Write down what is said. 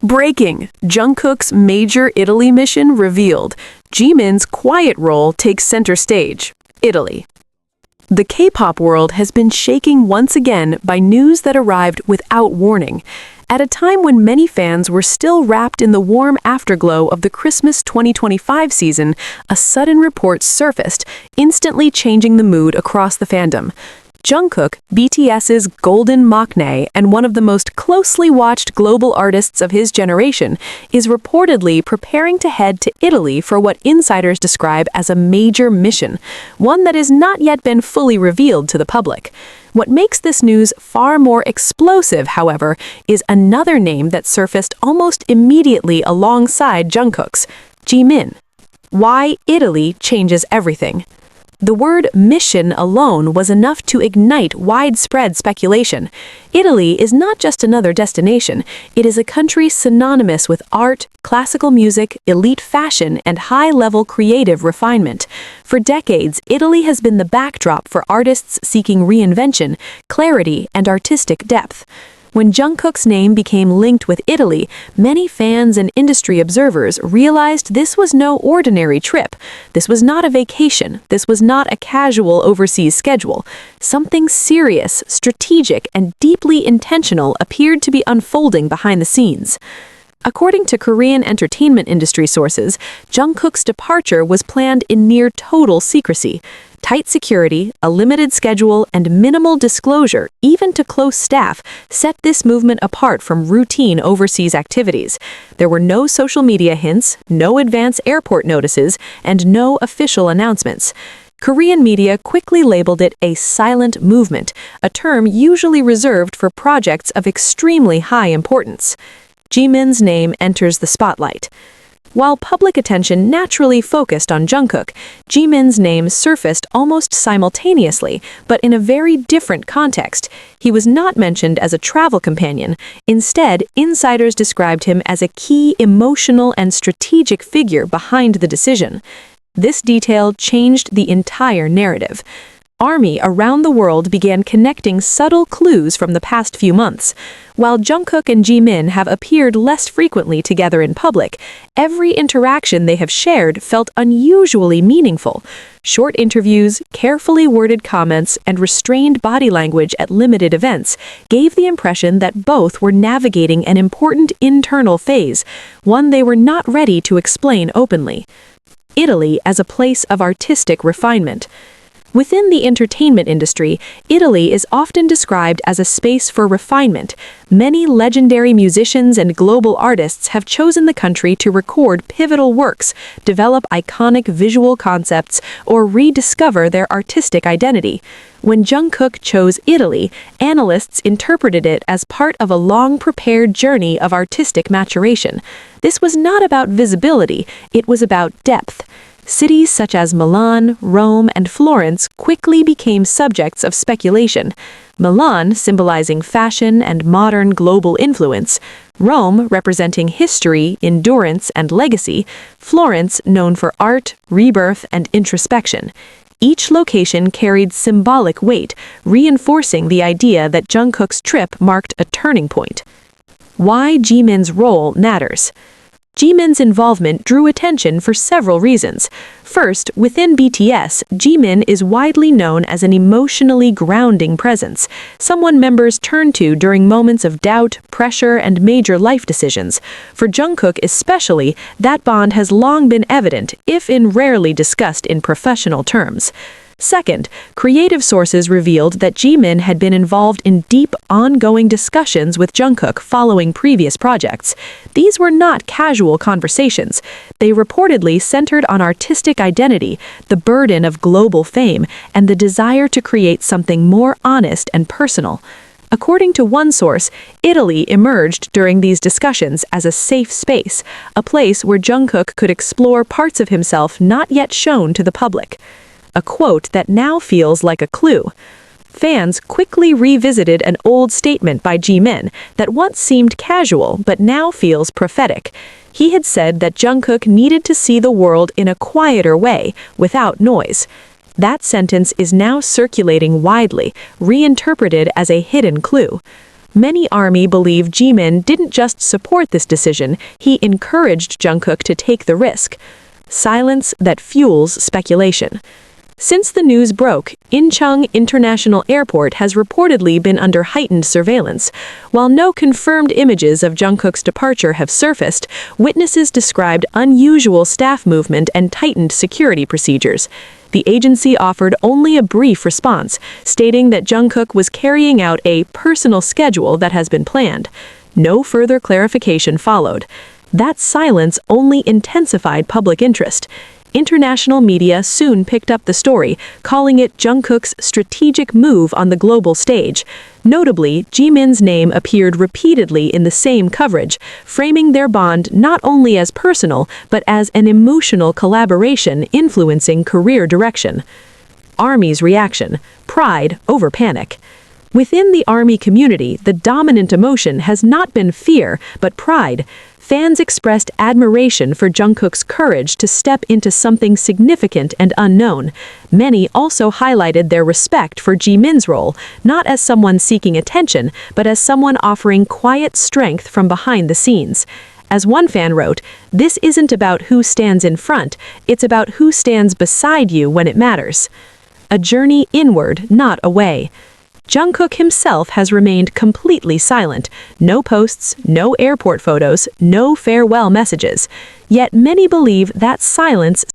Breaking! Jungkook's major Italy mission revealed. Jimin's quiet role takes center stage. Italy. The K-pop world has been shaking once again by news that arrived without warning. At a time when many fans were still wrapped in the warm afterglow of the Christmas 2025 season, a sudden report surfaced, instantly changing the mood across the fandom. Jungkook, BTS's golden maknae and one of the most closely watched global artists of his generation, is reportedly preparing to head to Italy for what insiders describe as a major mission, one that has not yet been fully revealed to the public. What makes this news far more explosive, however, is another name that surfaced almost immediately alongside Jungkook's, Jimin. Why Italy changes everything. The word mission alone was enough to ignite widespread speculation. Italy is not just another destination, it is a country synonymous with art, classical music, elite fashion, and high-level creative refinement. For decades, Italy has been the backdrop for artists seeking reinvention, clarity, and artistic depth. When Jungkook's name became linked with Italy, many fans and industry observers realized this was no ordinary trip. This was not a vacation. This was not a casual overseas schedule. Something serious, strategic, and deeply intentional appeared to be unfolding behind the scenes. According to Korean entertainment industry sources, Jungkook's departure was planned in near total secrecy. Tight security, a limited schedule, and minimal disclosure, even to close staff, set this movement apart from routine overseas activities. There were no social media hints, no advance airport notices, and no official announcements. Korean media quickly labeled it a silent movement, a term usually reserved for projects of extremely high importance. Jimin's name enters the spotlight. While public attention naturally focused on Jungkook, Jimin's name surfaced almost simultaneously, but in a very different context. He was not mentioned as a travel companion. Instead, insiders described him as a key emotional and strategic figure behind the decision. This detail changed the entire narrative. ARMY around the world began connecting subtle clues from the past few months. While Jungkook and Jimin have appeared less frequently together in public, every interaction they have shared felt unusually meaningful. Short interviews, carefully worded comments, and restrained body language at limited events gave the impression that both were navigating an important internal phase, one they were not ready to explain openly. Italy as a place of artistic refinement. Within the entertainment industry, Italy is often described as a space for refinement. Many legendary musicians and global artists have chosen the country to record pivotal works, develop iconic visual concepts, or rediscover their artistic identity. When Jungkook chose Italy, analysts interpreted it as part of a long-prepared journey of artistic maturation. This was not about visibility, it was about depth. Cities such as Milan, Rome, and Florence quickly became subjects of speculation. Milan, symbolizing fashion and modern global influence, Rome, representing history, endurance, and legacy, Florence, known for art, rebirth, and introspection. Each location carried symbolic weight, reinforcing the idea that Jungkook's trip marked a turning point. Why Jimin's role matters. Jimin's involvement drew attention for several reasons. First, within BTS, Jimin is widely known as an emotionally grounding presence, someone members turn to during moments of doubt, pressure, and major life decisions. For Jungkook especially, that bond has long been evident, if rarely discussed in professional terms. Second, creative sources revealed that Jimin had been involved in deep, ongoing discussions with Jungkook following previous projects. These were not casual conversations. They reportedly centered on artistic identity, the burden of global fame, and the desire to create something more honest and personal. According to one source, Italy emerged during these discussions as a safe space, a place where Jungkook could explore parts of himself not yet shown to the public. A quote that now feels like a clue. Fans quickly revisited an old statement by Jimin that once seemed casual but now feels prophetic. He had said that Jungkook needed to see the world in a quieter way, without noise. That sentence is now circulating widely, reinterpreted as a hidden clue. Many ARMY believe Jimin didn't just support this decision, he encouraged Jungkook to take the risk. Silence that fuels speculation. Since the news broke, Incheon International Airport has reportedly been under heightened surveillance. While no confirmed images of Jungkook's departure have surfaced, witnesses described unusual staff movement and tightened security procedures. The agency offered only a brief response, stating that Jungkook was carrying out a personal schedule that has been planned. No further clarification followed. That silence only intensified public interest. International media soon picked up the story, calling it Jungkook's strategic move on the global stage. Notably, Jimin's name appeared repeatedly in the same coverage, framing their bond not only as personal, but as an emotional collaboration influencing career direction. ARMY's reaction: pride over panic. Within the ARMY community, the dominant emotion has not been fear, but pride. Fans expressed admiration for Jungkook's courage to step into something significant and unknown. Many also highlighted their respect for Jimin's role, not as someone seeking attention, but as someone offering quiet strength from behind the scenes. As one fan wrote, "This isn't about who stands in front, it's about who stands beside you when it matters." A journey inward, not away. Jungkook himself has remained completely silent. No posts, no airport photos, no farewell messages. Yet many believe that silence